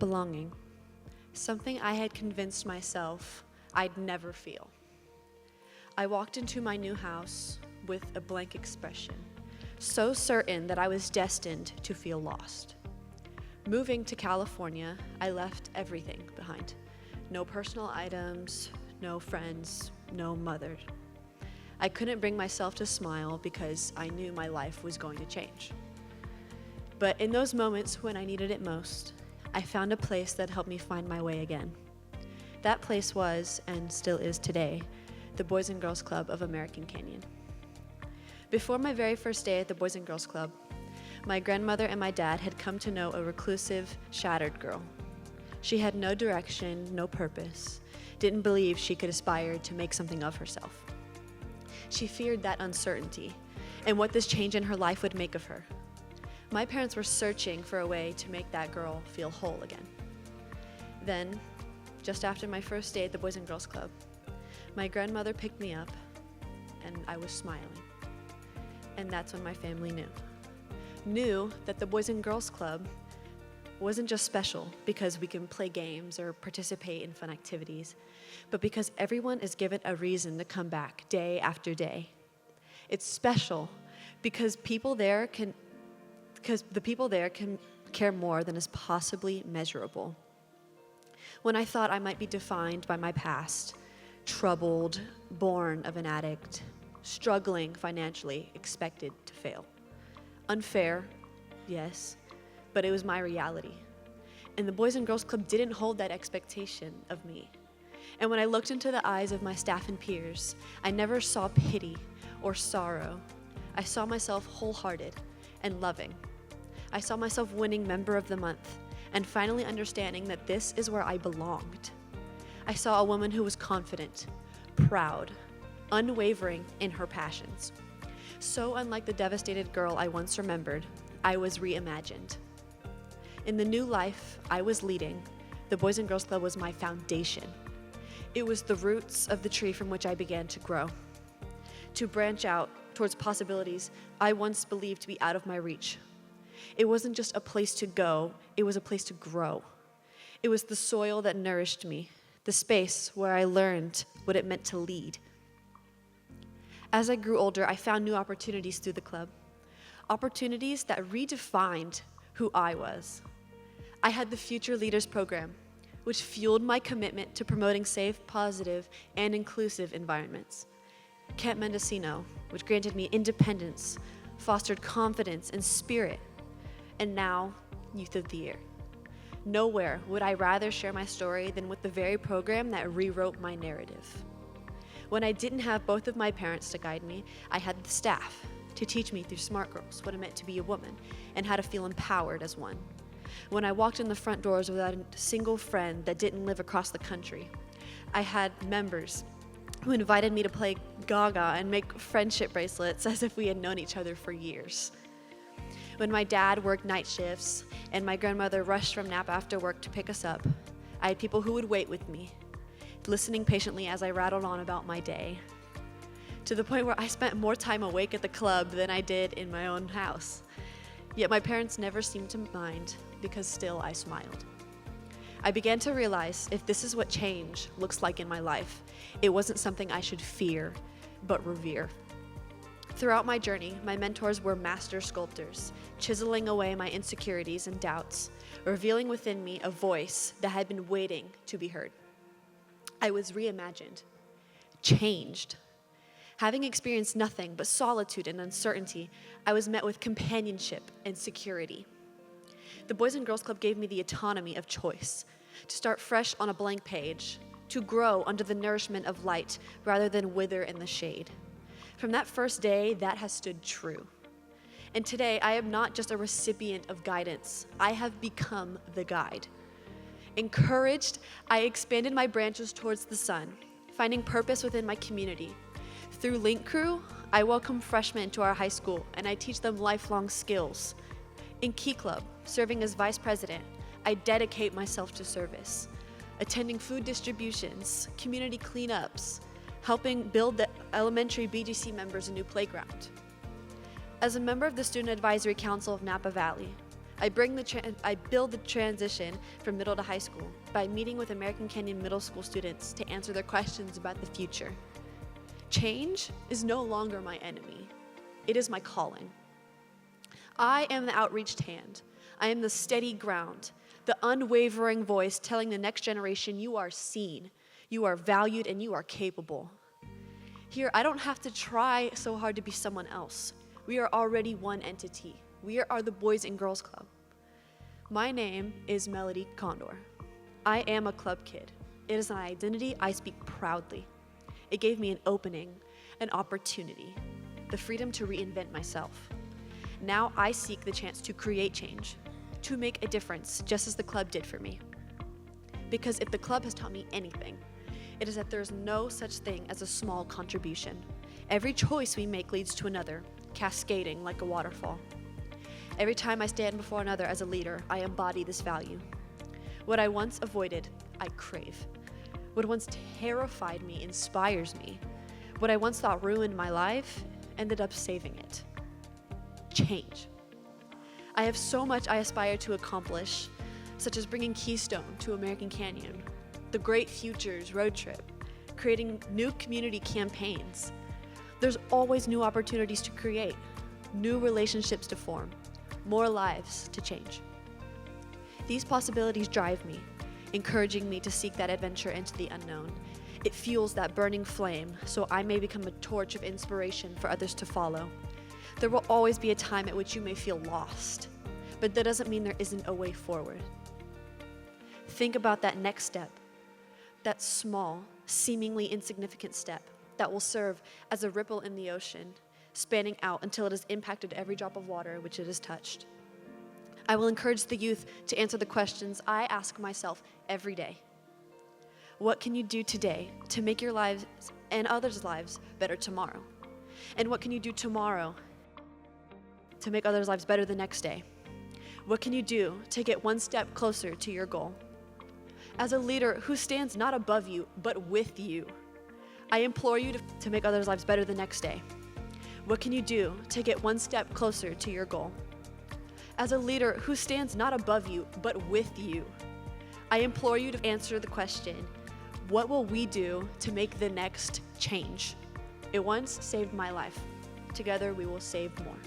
belonging, something I had convinced myself I'd never feel. I walked into my new house with a blank expression, so certain that I was destined to feel lost. Moving to California, I left everything behind. No personal items, no friends, no mother. I couldn't bring myself to smile because I knew my life was going to change. But in those moments when I needed it most, I found a place that helped me find my way again. That place was, and still is today, the Boys and Girls Club of American Canyon. Before my very first day at the Boys and Girls Club, my grandmother and my dad had come to know a reclusive, shattered girl. She had no direction, no purpose, didn't believe she could aspire to make something of herself. She feared that uncertainty and what this change in her life would make of her. My parents were searching for a way to make that girl feel whole again. Then, just after my first day at the Boys and Girls Club, my grandmother picked me up and I was smiling. And that's when my family knew that the Boys and Girls Club wasn't just special because we can play games or participate in fun activities, but because everyone is given a reason to come back day after day. It's special because the people there can care more than is possibly measurable. When I thought I might be defined by my past, troubled, born of an addict, struggling financially, expected to fail. Unfair, yes, but it was my reality. And the Boys and Girls Club didn't hold that expectation of me. And when I looked into the eyes of my staff and peers, I never saw pity or sorrow. I saw myself wholehearted and loving. I saw myself winning Member of the Month and finally understanding that this is where I belonged. I saw a woman who was confident, proud, unwavering in her passions. So unlike the devastated girl I once remembered, I was reimagined. In the new life I was leading, the Boys and Girls Club was my foundation. It was the roots of the tree from which I began to grow, to branch out towards possibilities I once believed to be out of my reach. It wasn't just a place to go, it was a place to grow. It was the soil that nourished me, the space where I learned what it meant to lead. As I grew older, I found new opportunities through the club, opportunities that redefined who I was. I had the Future Leaders Program, which fueled my commitment to promoting safe, positive, and inclusive environments. Camp Mendocino, which granted me independence, fostered confidence and spirit, and now Youth of the Year. Nowhere would I rather share my story than with the very program that rewrote my narrative. When I didn't have both of my parents to guide me, I had the staff to teach me through Smart Girls what it meant to be a woman and how to feel empowered as one. When I walked in the front doors without a single friend that didn't live across the country, I had members who invited me to play Gaga and make friendship bracelets as if we had known each other for years. When my dad worked night shifts and my grandmother rushed from nap after work to pick us up, I had people who would wait with me, listening patiently as I rattled on about my day, to the point where I spent more time awake at the club than I did in my own house. Yet my parents never seemed to mind because still I smiled. I began to realize if this is what change looks like in my life, it wasn't something I should fear, but revere. Throughout my journey, my mentors were master sculptors, chiseling away my insecurities and doubts, revealing within me a voice that had been waiting to be heard. I was reimagined, changed. Having experienced nothing but solitude and uncertainty, I was met with companionship and security. The Boys and Girls Club gave me the autonomy of choice, to start fresh on a blank page, to grow under the nourishment of light rather than wither in the shade. From that first day, that has stood true. And today, I am not just a recipient of guidance, I have become the guide. Encouraged, I expanded my branches towards the sun, finding purpose within my community. Through Link Crew, I welcome freshmen to our high school and I teach them lifelong skills. In Key Club, serving as vice president, I dedicate myself to service, attending food distributions, community cleanups, helping build the elementary BGC members a new playground. As a member of the Student Advisory Council of Napa Valley, I build the transition from middle to high school by meeting with American Canyon Middle School students to answer their questions about the future. Change is no longer my enemy. It is my calling. I am the outreached hand. I am the steady ground, the unwavering voice telling the next generation you are seen, you are valued, and you are capable. Here, I don't have to try so hard to be someone else. We are already one entity. We are the Boys and Girls Club. My name is Melody Condor. I am a club kid. It is an identity I speak proudly. It gave me an opening, an opportunity, the freedom to reinvent myself. Now I seek the chance to create change, to make a difference, just as the club did for me. Because if the club has taught me anything, it is that there is no such thing as a small contribution. Every choice we make leads to another, cascading like a waterfall. Every time I stand before another as a leader, I embody this value. What I once avoided, I crave. What once terrified me inspires me. What I once thought ruined my life ended up saving it. Change. I have so much I aspire to accomplish, such as bringing Keystone to American Canyon, the Great Futures road trip, creating new community campaigns. There's always new opportunities to create, new relationships to form, more lives to change. These possibilities drive me, encouraging me to seek that adventure into the unknown. It fuels that burning flame so I may become a torch of inspiration for others to follow. There will always be a time at which you may feel lost, but that doesn't mean there isn't a way forward. Think about that next step, that small, seemingly insignificant step that will serve as a ripple in the ocean, spanning out until it has impacted every drop of water which it has touched. I will encourage the youth to answer the questions I ask myself every day. What can you do today to make your lives and others' lives better tomorrow? And what can you do tomorrow to make others' lives better the next day? What can you do to get one step closer to your goal? As a leader who stands not above you, but with you, I implore you to make others' lives better the next day. What can you do to get one step closer to your goal? As a leader who stands not above you, but with you, I implore you to answer the question, what will we do to make the next change? It once saved my life. Together we will save more.